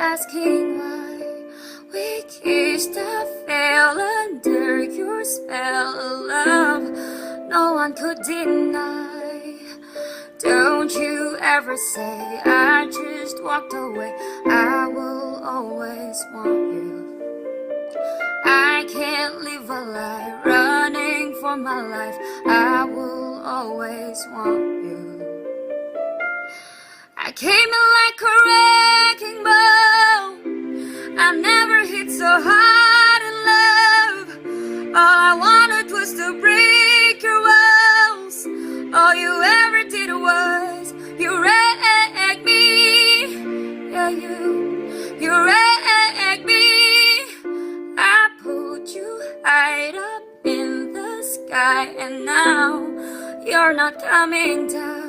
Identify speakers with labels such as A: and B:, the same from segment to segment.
A: asking why we kissed, I fell under your spell of love no one could deny. Don't you ever say I just walked away, I will always want you. I can't live a lie, running for my life, I will always want you. I came in like a wrecking ball, I never hit so hard in love. All I wanted was to break your walls. All you ever did was you wrecked me. Yeah, you wrecked me. I put you high up in the sky, and now you're not coming down.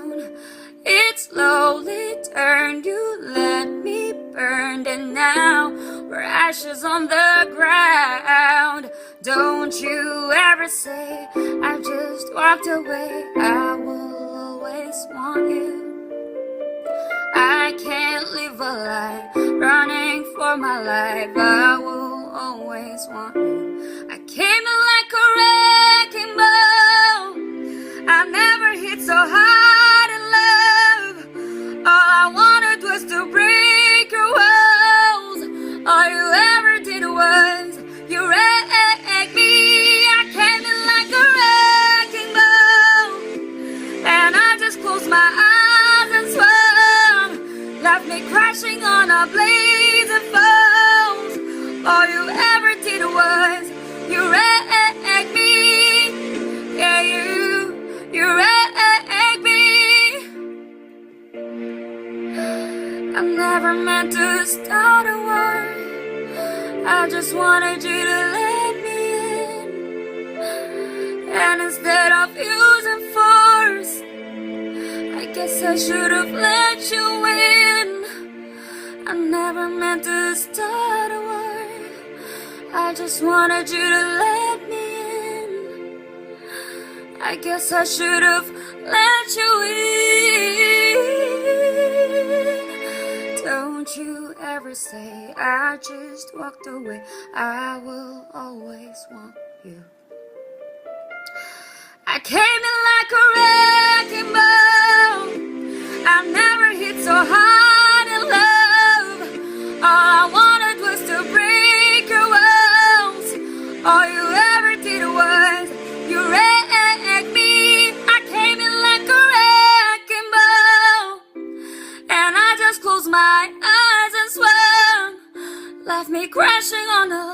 A: It slowly turned, you let me burn, and now we're ashes on the ground. Don't you ever say I just walked away, I will always want you. I can't live a lie, running for my life, I will always want you. I came in like a wrecking ball, I never hit so hard in love. All I wanted was to break your walls. All you ever did was you wrecked me. I came in like a wrecking ball, and I just closed my eyes and swam, left me crashing on a blazing falls. All you ever did was you wrecked me. Yeah, you wrecked me. I never meant to start a war, I just wanted you to let me in. And instead of using force, I guess I should have let you in. I never meant to start a war, I just wanted you to let me in. I guess I should have let you in. Don't you ever say I just walked away, I will always want you. I came in like a wrecking ball, I never hit so hard in love. All I wanted was to break your walls. All you ever did was you wrecked me. I came in like a wrecking ball, and I just closed my eyes and swam, left me crashing on the